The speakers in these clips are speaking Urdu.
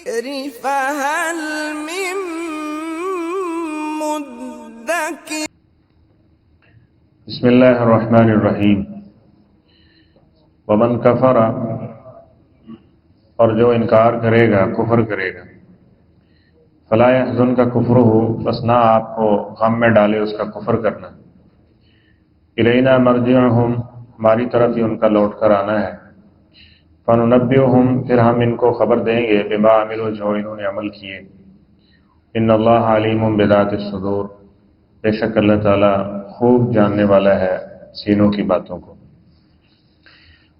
الذكر فهل من مدكر بسم اللہ الرحمن الرحیم ومن کفر، اور جو انکار کرے گا، کفر کرے گا، فلا يحزن کا کفر ہو، بس نہ آپ کو غم میں ڈالے اس کا کفر کرنا۔ الینا مرجعہم، ہماری طرف ہی ان کا لوٹ کر آنا ہے۔ فننبئہم، پھر ہم ان کو خبر دیں گے، بما عملوا، جو انہوں نے عمل کیے۔ ان اللہ علیم بذات الصدور، بے شک اللہ تعالیٰ خوب جاننے والا ہے سینوں کی باتوں کو۔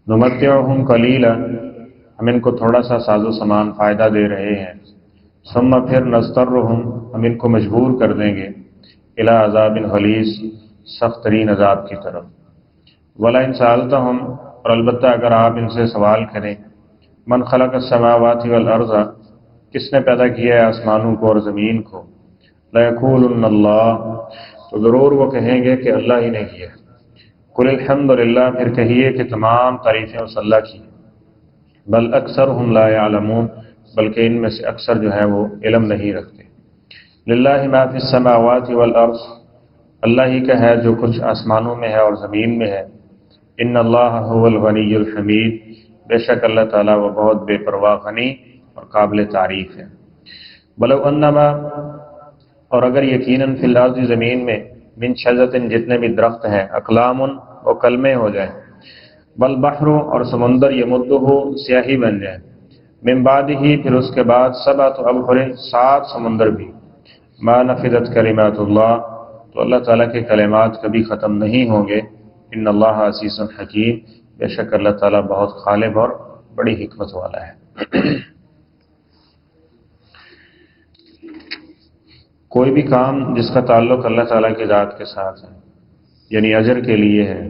نمتعہم قلیلا، ہم ان کو تھوڑا سا ساز و سامان فائدہ دے رہے ہیں۔ ثم پھر نضطرہم، ہم ان کو مجبور کر دیں گے، الی عذاب غلیظ، سخت ترین عذاب کی طرف۔ وَلَئِن سَأَلْتَهُمْ، اور البتہ اگر آپ ان سے سوال کریں، من خلق السماوات والارض، کس نے پیدا کیا ہے آسمانوں کو اور زمین کو، لَيَقُولُنَّ اللَّهُ، تو ضرور وہ کہیں گے کہ اللہ ہی نے کیا۔ قُلِ الْحَمْدُ لِلَّهِ، پھر کہیے کہ تمام تعریفیں اس اللہ کی۔ بل اکثرهم لا يعلمون، بلکہ ان میں سے اکثر جو ہے وہ علم نہیں رکھتے۔ للہ ما فی السماوات والارض، اللہ ہی کا ہے جو کچھ آسمانوں میں ہے اور زمین میں ہے۔ ان اللہ هو الغنی الحمید، بے شک اللہ تعالیٰ وہ بہت بے پرواہ غنی اور قابل تعریف ہے۔ ولو انما، اور اگر یقیناً فی الارض، زمین میں، من شجرۃ، جتنے بھی درخت ہیں، اقلام، وہ کلمے ہو جائیں، والبحر، اور سمندر، یمدہ، سیاہی بن جائے، من بعدہ، پھر اس کے بعد، سبعۃ ابحر، 7 سمندر بھی، ما نفدت کلمات اللہ، تو اللہ تعالیٰ کے کلمات کبھی ختم نہیں ہوں گے۔ ان اللہ عزیز حکیم، بے شک اللہ تعالیٰ بہت غالب اور بڑی حکمت والا ہے۔ کوئی بھی کام جس کا تعلق اللہ تعالیٰ کی ذات کے ساتھ ہے، یعنی اجر کے لیے ہے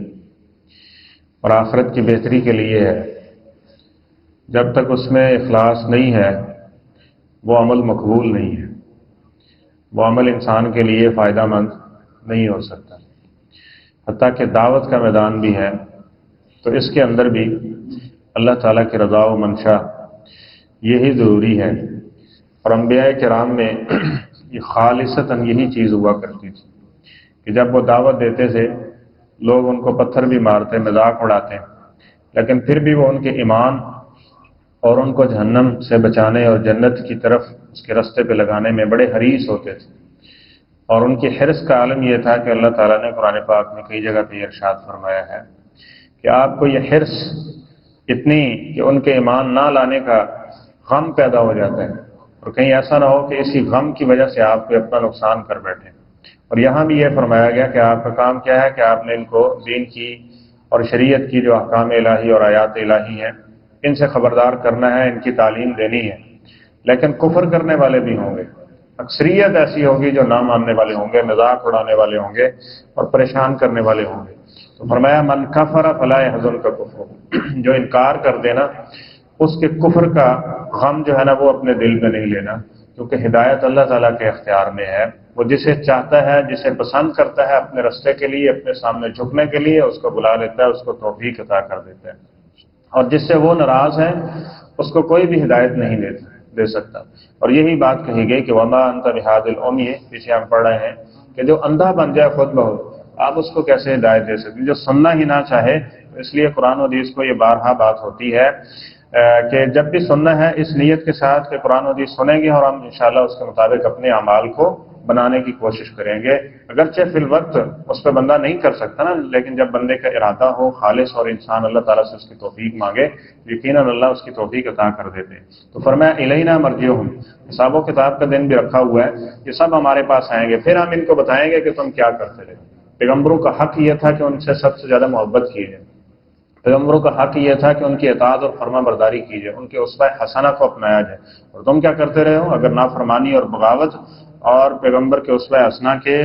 اور آخرت کی بہتری کے لیے ہے، جب تک اس میں اخلاص نہیں ہے وہ عمل مقبول نہیں ہے، وہ عمل انسان کے لیے فائدہ مند نہیں ہو سکتا۔ حتیٰ کہ دعوت کا میدان بھی ہے تو اس کے اندر بھی اللہ تعالیٰ کی رضا و منشا یہی ضروری ہے۔ اور انبیاء کرام میں یہ خالصتاً یہی چیز ہوا کرتی تھی کہ جب وہ دعوت دیتے تھے لوگ ان کو پتھر بھی مارتے، مذاق اڑاتے، لیکن پھر بھی وہ ان کے ایمان اور ان کو جہنم سے بچانے اور جنت کی طرف اس کے راستے پہ لگانے میں بڑے حریص ہوتے تھے۔ اور ان کی حرص کا عالم یہ تھا کہ اللہ تعالیٰ نے قرآن پاک میں کئی جگہ پہ ارشاد فرمایا ہے کہ آپ کو یہ حرص اتنی کہ ان کے ایمان نہ لانے کا غم پیدا ہو جاتا ہے، اور کہیں ایسا نہ ہو کہ اسی غم کی وجہ سے آپ کو اپنا نقصان کر بیٹھیں۔ اور یہاں بھی یہ فرمایا گیا کہ آپ کا کام کیا ہے کہ آپ نے ان کو دین کی اور شریعت کی جو احکام الہی اور آیات الہی ہیں ان سے خبردار کرنا ہے، ان کی تعلیم دینی ہے۔ لیکن کفر کرنے والے بھی ہوں گے، اکثریت ایسی ہوگی جو نہ ماننے والے ہوں گے، مذاق اڑانے والے ہوں گے اور پریشان کرنے والے ہوں گے۔ تو فرمایا من کفر فلا يحزن کا کفر، جو انکار کر دینا اس کے کفر کا غم جو ہے نا وہ اپنے دل میں نہیں لینا، کیونکہ ہدایت اللہ تعالیٰ کے اختیار میں ہے۔ وہ جسے چاہتا ہے، جسے پسند کرتا ہے اپنے راستے کے لیے، اپنے سامنے جھکنے کے لیے، اس کو بلا لیتا ہے، اس کو توفیق عطا کر دیتا ہے۔ اور جس سے وہ ناراض ہے اس کو کوئی بھی ہدایت نہیں دے سکتا۔ اور یہی بات کہی گئی کہ وما انت بہاد العمی، پیچھے ہم پڑھ رہے ہیں کہ جو اندھا بن جائے خود بخود، آپ اس کو کیسے ہدایت دے سکتے، جو سننا ہی نہ چاہے۔ تو اس لیے قرآن و حدیث کو یہ بارہا بات ہوتی ہے کہ جب بھی سننا ہے اس نیت کے ساتھ کہ قرآن و حدیث سنیں گے اور ہم انشاءاللہ اس کے مطابق اپنے اعمال کو بنانے کی کوشش کریں گے۔ اگرچہ فی الوقت اس پہ بندہ نہیں کر سکتا نا، لیکن جب بندے کا ارادہ ہو خالص اور انسان اللہ تعالیٰ سے اس کی توفیق مانگے، یقیناً اللہ اس کی توفیق عطا کر دیتے۔ تو فرمایا الینا مرجعہم، حساب و کتاب کا دن بھی رکھا ہوا ہے، یہ سب ہمارے پاس آئیں گے، پھر ہم ان کو بتائیں گے کہ تم کیا کرتے رہے۔ پیغمبروں کا حق یہ تھا کہ ان سے سب سے زیادہ محبت کی جائے، پیغمبروں کا حق یہ تھا کہ ان کی اطاعت اور فرما برداری کی جائے، ان کے اسوہ حسنہ کو اپنایا جائے۔ اور تم کیا کرتے رہے ہو؟ اگر نافرمانی اور بغاوت اور پیغمبر کے اسوہ حسنہ کے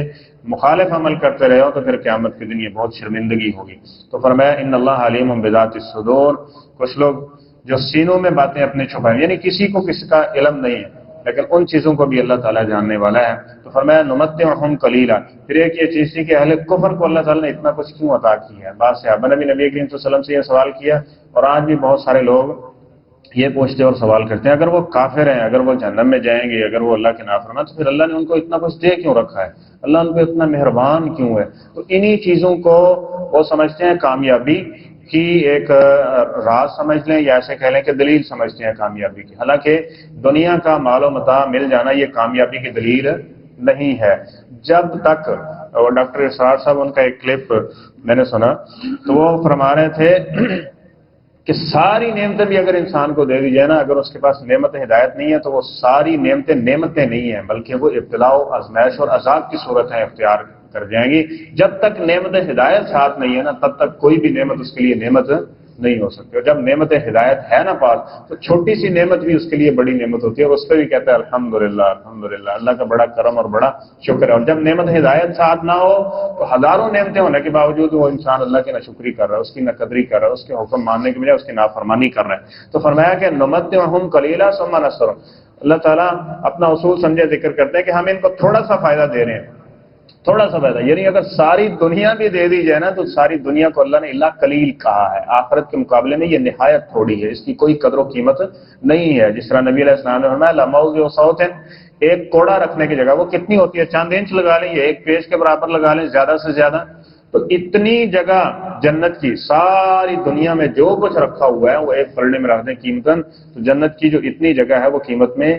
مخالف عمل کرتے رہے ہو تو پھر قیامت کے دن یہ بہت شرمندگی ہوگی۔ تو فرمایا ان اللہ علیم بذات الصدور، کچھ لوگ جو سینوں میں باتیں اپنے چھپائیں، یعنی کسی کو کسی کا علم نہیں ہے لیکن ان چیزوں کو بھی اللہ تعالیٰ جاننے والا ہے۔ تو فرمایا نمتعہم قلیلا، پھر ایک یہ چیز تھی کہ اہل کفر کو اللہ تعالیٰ نے اتنا کچھ کیوں عطا کیا ہے۔ بعض صحابہ نے بھی نبی کریم صلی اللہ علیہ وسلم سے یہ سوال کیا، اور آج بھی بہت سارے لوگ یہ پوچھتے اور سوال کرتے ہیں اگر وہ کافر ہیں، اگر وہ جہنم میں جائیں گے، اگر وہ اللہ کے نافرمان، تو پھر اللہ نے ان کو اتنا کچھ دے کیوں رکھا ہے؟ اللہ ان پہ اتنا مہربان کیوں ہے؟ تو انہی چیزوں کو وہ سمجھتے ہیں کامیابی کی ایک راز سمجھ لیں، یا ایسے کہہ لیں کہ دلیل سمجھتے ہیں کامیابی کی۔ حالانکہ دنیا کا مال و متاع مل جانا یہ کامیابی کی دلیل نہیں ہے۔ جب تک اور ڈاکٹر اسرار صاحب، ان کا ایک کلپ میں نے سنا تو وہ فرما رہے تھے کہ ساری نعمتیں بھی اگر انسان کو دے دی جائے نا، اگر اس کے پاس نعمت ہدایت نہیں ہے تو وہ ساری نعمتیں نعمتیں نہیں ہیں، بلکہ وہ ابتلاء و آزمائش اور عذاب کی صورت ہے اختیار کر جائیں گی۔ جب تک نعمت ہدایت ساتھ نہیں ہے نا، تب تک کوئی بھی نعمت اس کے لیے نعمت نہیں ہو سکتی۔ اور جب نعمت ہدایت ہے نا پاس، تو چھوٹی سی نعمت بھی اس کے لیے بڑی نعمت ہوتی ہے، اور اس پہ بھی کہتا ہے الحمدللہ الحمدللہ، اللہ کا بڑا کرم اور بڑا شکر ہے۔ اور جب نعمت ہدایت ساتھ نہ ہو تو ہزاروں نعمتیں ہونے کے باوجود وہ انسان اللہ کی ناشکری کر رہا ہے، اس کی ناقدری کر رہا ہے، اس کے حکم ماننے کے بجائے اس کی نافرمانی کر رہا ہے۔ تو فرمایا کہ نمتعہم قلیلا ثم نصرہم، اللہ تعالیٰ اپنا اصول سمجھے ذکر کرتے ہیں کہ ہم ان کو تھوڑا سا فائدہ دے رہے ہیں، تھوڑا سا فائدہ، یعنی اگر ساری دنیا بھی دے دی جائے نا تو ساری دنیا کو اللہ نے اللہ قلیل کہا ہے۔ آخرت کے مقابلے میں یہ نہایت تھوڑی ہے، اس کی کوئی قدر و قیمت نہیں ہے۔ جس طرح نبی علیہ السلام نے فرمایا لموضع صوت، ایک کوڑا رکھنے کی جگہ وہ کتنی ہوتی ہے؟ چاند انچ لگا لیں یا ایک پیج کے برابر لگا لیں زیادہ سے زیادہ، تو اتنی جگہ جنت کی ساری دنیا میں جو کچھ رکھا ہوا ہے وہ ایک پلڑے میں رکھ دیں قیمتاً، تو جنت کی جو اتنی جگہ ہے وہ قیمت میں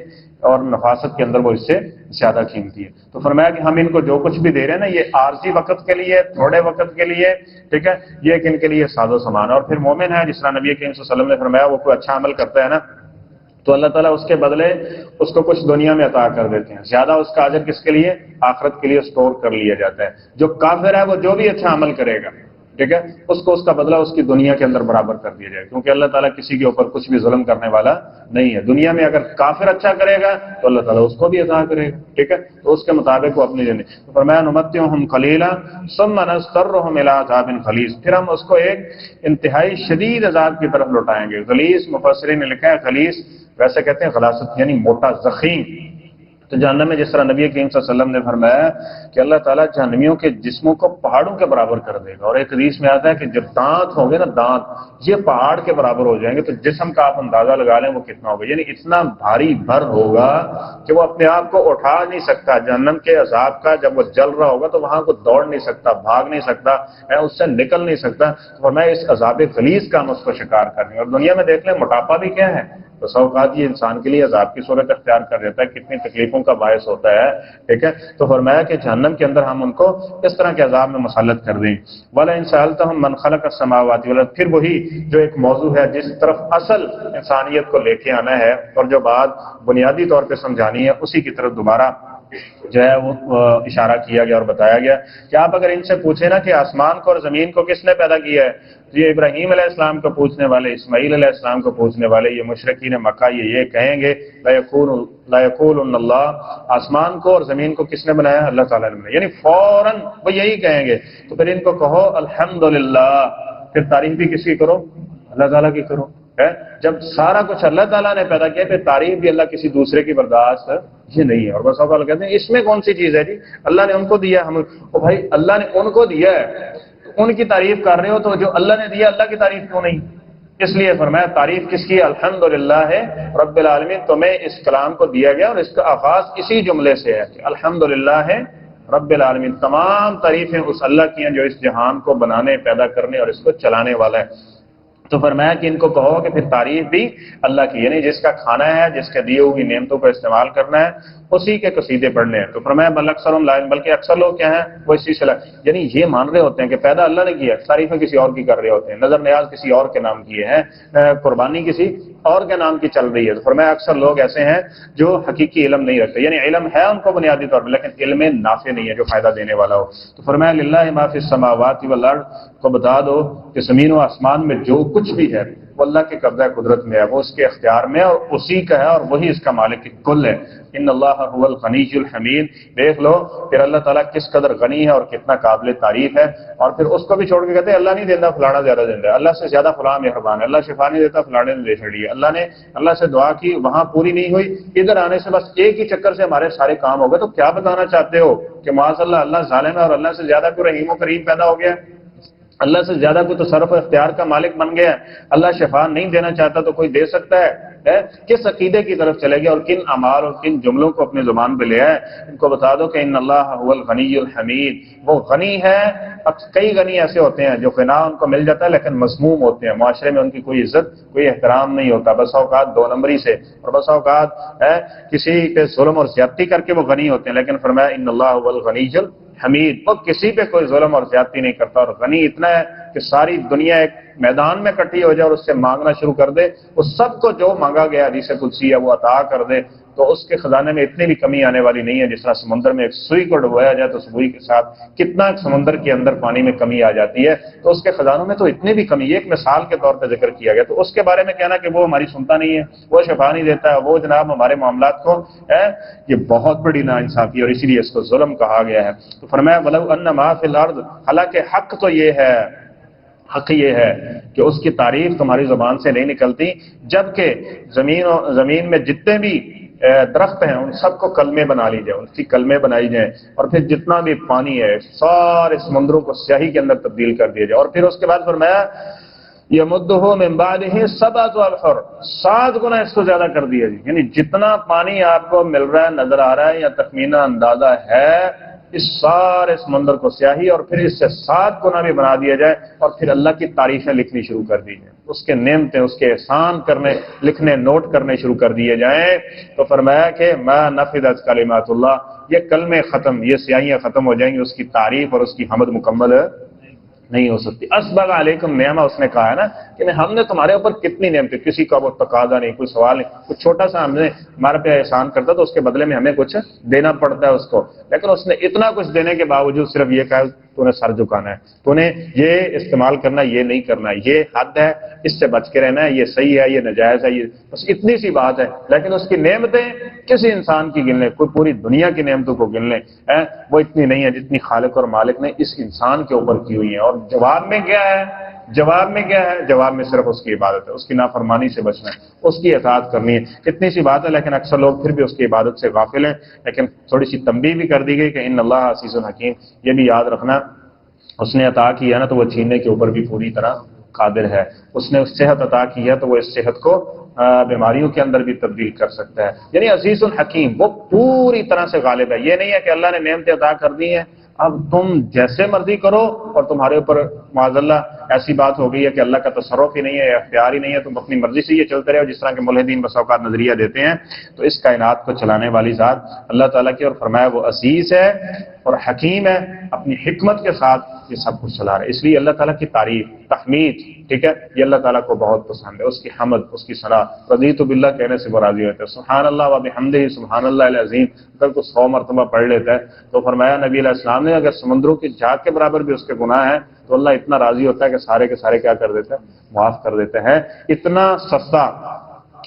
اور نفاست کے اندر وہ اس سے زیادہ قیمتی ہے۔ تو فرمایا کہ ہم ان کو جو کچھ بھی دے رہے ہیں نا، یہ عارضی وقت کے لیے، تھوڑے وقت کے لیے، ٹھیک ہے، یہ کہ ان کے لیے ساز و سامان۔ اور پھر مومن ہے، جس طرح نبی کریم صلی اللہ علیہ وسلم نے فرمایا وہ کوئی اچھا عمل کرتا ہے نا تو اللہ تعالیٰ اس کے بدلے اس کو کچھ دنیا میں عطا کر دیتے ہیں، زیادہ اس کا اجر کس کے لیے؟ آخرت کے لیے سٹور کر لیا جاتا ہے۔ جو کافر ہے وہ جو بھی اچھا عمل کرے گا، ٹھیک ہے، اس کو اس کا بدلہ اس کی دنیا کے اندر برابر کر دیا جائے، کیونکہ اللہ تعالیٰ کسی کے اوپر کچھ بھی ظلم کرنے والا نہیں ہے۔ دنیا میں اگر کافر اچھا کرے گا تو اللہ تعالیٰ اس کو بھی عطا کرے گا، ٹھیک ہے، تو اس کے مطابق وہ اپنی زندگی۔ تو فرمایا نمتعہم قلیلا ثم نضطرہم الی عذاب غلیظ، پھر ہم اس کو ایک انتہائی شدید عذاب کی طرف لوٹائیں گے۔ غلیظ مفسرین نے لکھا ہے، غلیظ ویسے کہتے ہیں غلاظت یعنی موٹا، ضخیم۔ تو جہنم میں جس طرح نبی کریم صلی اللہ علیہ وسلم نے فرمایا کہ اللہ تعالیٰ جہنمیوں کے جسموں کو پہاڑوں کے برابر کر دے گا، اور ایک حدیث میں آتا ہے کہ جب دانت ہوں گے نا، دانت یہ پہاڑ کے برابر ہو جائیں گے، تو جسم کا آپ اندازہ لگا لیں وہ کتنا ہوگا، یعنی اتنا بھاری بھر ہوگا کہ وہ اپنے آپ کو اٹھا نہیں سکتا۔ جہنم کے عذاب کا جب وہ جل رہا ہوگا تو وہاں کو دوڑ نہیں سکتا، بھاگ نہیں سکتا، اس سے نکل نہیں سکتا۔ تو فرمایا اس عذاب غلیظ کا ہم اس کو شکار کریں گے۔ اور دنیا میں دیکھ لیں موٹاپا بھی کیا ہے، تو اوقات یہ انسان کے لیے عذاب کی صورت اختیار کر دیتا ہے، کتنی تکلیفوں کا باعث ہوتا ہے، ٹھیک ہے۔ تو فرمایا کہ جہنم کے اندر ہم ان کو اس طرح کے عذاب میں مسلط کر دیں۔ وَلَئِن سَأَلْتَهُم مَّن خَلَقَ السَّمَاوَاتِ وَالْأَرْضَ، پھر وہی جو ایک موضوع ہے جس طرف اصل انسانیت کو لے کے آنا ہے اور جو بات بنیادی طور پہ سمجھانی ہے، اسی کی طرف دوبارہ جو ہے وہ اشارہ کیا گیا اور بتایا گیا کہ آپ اگر ان سے پوچھیں نا کہ آسمان کو اور زمین کو کس نے پیدا کیا ہے، تو یہ ابراہیم علیہ السلام کو پوچھنے والے، اسماعیل علیہ السلام کو پوچھنے والے، یہ مشرکین مکہ یہ کہیں گے لا یقولن اللہ، آسمان کو اور زمین کو کس نے بنایا؟ اللہ تعالیٰ نے بنایا، یعنی فوراً وہ یہی کہیں گے۔ تو پھر ان کو کہو الحمدللہ، پھر تعریف بھی کس کی کرو؟ اللہ تعالیٰ کی کرو۔ جب سارا کچھ اللہ تعالیٰ نے پیدا کیا، پھر تعریف بھی اللہ کسی دوسرے کی برداشت یہ نہیں ہے۔ اور بس اوقات کہتے ہیں اس میں کون سی چیز ہے جی، اللہ نے ان کو دیا، ہم بھائی اللہ نے ان کو دیا ہے، ان کی تعریف کر رہے ہو تو جو اللہ نے دیا اللہ کی تعریف کیوں نہیں؟ اس لیے فرمایا تعریف کس کی؟ الحمدللہ ہے رب العالمین، تمہیں اس کلام کو دیا گیا اور اس کا آغاز اسی جملے سے ہے کہ الحمدللہ ہے رب العالمین، تمام تعریفیں اس اللہ کی ہیں جو اس جہان کو بنانے، پیدا کرنے اور اس کو چلانے والا ہے۔ تو فرمایا کہ ان کو کہو کہ پھر تعریف بھی اللہ کی، یعنی جس کا کھانا ہے، جس کے دیے ہوئی نعمتوں کو استعمال کرنا ہے، اسی کے قصیدے پڑھنے ہیں۔ تو فرمایا بل اکثرهم لا، بلکہ اکثر لوگ کیا ہیں وہ اسی سے یعنی یہ مان رہے ہوتے ہیں کہ پیدا اللہ نے کیا، تعریفیں کسی اور کی کر رہے ہوتے ہیں، نظر نیاز کسی اور کے نام کیے ہیں، قربانی کسی اور کے نام کی چل رہی ہے۔ تو فرمایا اکثر لوگ ایسے ہیں جو حقیقی علم نہیں رکھتے، یعنی علم ہے ان کو بنیادی طور پر لیکن علم نافع نہیں ہے جو فائدہ دینے والا ہو۔ تو فرمایا للہ ما فی السماوات والارض، کو بتا دو کہ زمین و آسمان میں جو کچھ بھی ہے وہ اللہ کے قبضہ قدرت میں ہے، وہ اس کے اختیار میں اور اسی کا ہے اور وہی اس کا مالک کل ہے۔ ان اللہ هو الغنی الحمید، دیکھ لو پھر اللہ تعالیٰ کس قدر غنی ہے اور کتنا قابل تعریف ہے۔ اور پھر اس کو بھی چھوڑ کے کہتے ہیں اللہ نہیں دیتا فلانا زیادہ دیتا ہے، اللہ سے زیادہ فلاں مہربان ہے، اللہ شفا نہیں دیتا فلانے نے دے چھڑی ہے، اللہ سے دعا کی وہاں پوری نہیں ہوئی، ادھر آنے سے بس ایک ہی چکر سے ہمارے سارے کام ہو گئے۔ تو کیا بتانا چاہتے ہو کہ معاذ اللہ اللہ ظالم ہے اور اللہ سے زیادہ کوئی رحیم و کریم پیدا ہو گیا؟ اللہ سے زیادہ کوئی تصرف و اختیار کا مالک بن گیا ہے، اللہ شفا نہیں دینا چاہتا تو کوئی دے سکتا ہے؟ کس عقیدے کی طرف چلے گیا اور کن اعمال اور کن جملوں کو اپنی زبان پہ لے آئے؟ ان کو بتا دو کہ ان اللہ هو الغنی الحمید، وہ غنی ہے۔ اب کئی غنی ایسے ہوتے ہیں جو غنا ان کو مل جاتا ہے لیکن مذموم ہوتے ہیں، معاشرے میں ان کی کوئی عزت کوئی احترام نہیں ہوتا، بسا اوقات دو نمبری سے، اور بسا اوقات کسی پہ ظلم اور زیادتی کر کے وہ غنی ہوتے ہیں، لیکن فرمایا ان اللہ هو الغنی الحمید، وہ کسی پہ کوئی ظلم اور زیادتی نہیں کرتا، اور غنی اتنا ہے کہ ساری دنیا ایک میدان میں کٹھی ہو جائے اور اس سے مانگنا شروع کر دے، وہ سب کو جو مانگا گیا حدیث قدسی ہے وہ عطا کر دے، تو اس کے خزانے میں اتنی بھی کمی آنے والی نہیں ہے۔ جس طرح سمندر میں ایک سوئی کو ڈبویا جائے تو سوئی کے ساتھ کتنا سمندر کے اندر پانی میں کمی آ جاتی ہے، تو اس کے خزانوں میں تو اتنی بھی کمی، ایک مثال کے طور پہ ذکر کیا گیا، تو اس کے بارے میں کہنا کہ وہ ہماری سنتا نہیں ہے، وہ شفا نہیں دیتا ہے، وہ جناب ہمارے معاملات کو یہ بہت بڑی ناانصافی، اور اسی لیے اس کو ظلم کہا گیا ہے۔ تو فرمایا وَلَوْ أَنَّ مَا فِي الْأَرْضِ، حالانکہ حق تو یہ ہے، حق یہ ہے کہ اس کی تعریف تمہاری زبان سے نہیں نکلتی، جبکہ زمین میں جتنے بھی درخت ہیں ان سب کو کلمے بنا لی جائے، ان کی کلمے بنائی جائیں، اور پھر جتنا بھی پانی ہے سارے سمندروں کو سیاہی کے اندر تبدیل کر دیا جائے، اور پھر اس کے بعد فرمایا یمدہ من بعدہ سبعۃ ابحر، 7 گنا اس کو زیادہ کر دیا جی، یعنی جتنا پانی آپ کو مل رہا ہے، نظر آ رہا ہے یا تخمینہ اندازہ ہے، اس سارے سمندر کو سیاہی اور پھر اس سے 7 گنا بھی بنا دیا جائے، اور پھر اللہ کی تعریفیں لکھنی شروع کر دی جائیں، اس کے نعمتیں، اس کے احسان کرنے، لکھنے، نوٹ کرنے شروع کر دیے جائیں، تو فرمایا کہ ما نفذت کلمات اللہ، یہ کلمے ختم، یہ سیاہیاں ختم ہو جائیں گی، اس کی تعریف اور اس کی حمد مکمل نہیں ہو سکتی۔ اسبغ علیکم نعمہ، اس نے کہا ہے نا کہ ہم نے تمہارے اوپر کتنی نعمتیں، کسی کا وہ تقاضا نہیں، کوئی سوال نہیں، کچھ چھوٹا سا ہم نے ہمارے پہ احسان کرتا تو اس کے بدلے میں ہمیں کچھ دینا پڑتا ہے اس کو، لیکن اس نے اتنا کچھ دینے کے باوجود صرف یہ کہا تو نے سر جھکانا ہے، تو نے یہ استعمال کرنا، یہ نہیں کرنا، یہ حد ہے، اس سے بچ کے رہنا ہے، یہ صحیح ہے، یہ ناجائز ہے، یہ بس اتنی سی بات ہے، لیکن اس کی نعمتیں کسی انسان کی گن لیں، کوئی پوری دنیا کی نعمتوں کو گن لیں، وہ اتنی نہیں ہے جتنی خالق اور مالک نے اس انسان کے اوپر کی ہوئی ہیں، اور جواب میں کیا ہے؟ جواب میں صرف اس کی عبادت ہے، اس کی نافرمانی سے بچنا ہے، اس کی اطاعت کرنی ہے، اتنی سی بات ہے، لیکن اکثر لوگ پھر بھی اس کی عبادت سے غافل ہیں۔ لیکن تھوڑی سی تنبیہ بھی کر دی گئی کہ ان اللہ عزیز الحکیم، یہ بھی یاد رکھنا، اس نے عطا کیا نا تو وہ چھیننے کے اوپر بھی پوری طرح قادر ہے، اس نے صحت عطا کی ہے تو وہ اس صحت کو بیماریوں کے اندر بھی تبدیل کر سکتا ہے، یعنی عزیز الحکیم، وہ پوری طرح سے غالب ہے۔ یہ نہیں ہے کہ اللہ نے نعمتیں عطا کر دی ہیں اب تم جیسے مرضی کرو اور تمہارے اوپر معاذ اللہ ایسی بات ہو گئی ہے کہ اللہ کا تصرف ہی نہیں ہے، اختیار ہی نہیں ہے، تم اپنی مرضی سے یہ چلتے رہے ہو، جس طرح کے ملحدین بس اوقات نظریہ دیتے ہیں۔ تو اس کائنات کو چلانے والی ذات اللہ تعالیٰ کی، اور فرمایا وہ عزیز ہے اور حکیم ہے، اپنی حکمت کے ساتھ یہ سب کچھ چلا رہا ہے۔ اس لیے اللہ تعالیٰ کی تعریف، تحمید، ٹھیک ہے، یہ اللہ تعالیٰ کو بہت پسند ہے، اس کی حمد، اس کی ثنا، رضیت باللہ کہنے سے وہ راضی ہوتا ہے۔ سبحان اللہ و بحمدہ، سبحان اللہ العظیم، اگر کوئی 100 مرتبہ پڑھ لیتا ہے تو فرمایا نبی علیہ السلام نے اگر سمندروں کی جھاگ کے برابر بھی اس کے گناہ ہیں تو اللہ اتنا راضی ہوتا ہے کہ سارے کے سارے کیا کر دیتے ہیں؟ معاف کر دیتے ہیں۔ اتنا سستا،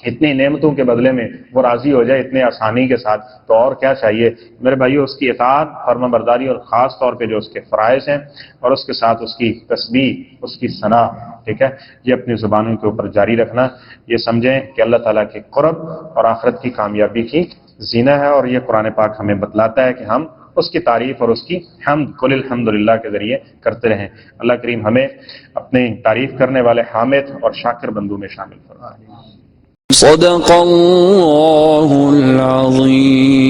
اتنی نعمتوں کے بدلے میں وہ راضی ہو جائے اتنے آسانی کے ساتھ، تو اور کیا چاہیے میرے بھائیو؟ اس کی اطاعت، فرما برداری، اور خاص طور پہ جو اس کے فرائض ہیں، اور اس کے ساتھ اس کی تسبیح، اس کی ثنا، ٹھیک ہے، یہ اپنی زبانوں کے اوپر جاری رکھنا۔ یہ سمجھیں کہ اللہ تعالیٰ کے قرب اور آخرت کی کامیابی کی زینہ ہے، اور یہ قرآن پاک ہمیں بتلاتا ہے کہ ہم اس کی تعریف اور اس کی حمد قل الحمدللہ کے ذریعے کرتے رہیں۔ اللہ کریم ہمیں اپنی تعریف کرنے والے حامد اور شاکر بندوں میں شامل فرمائے۔ صدق اللہ العظیم۔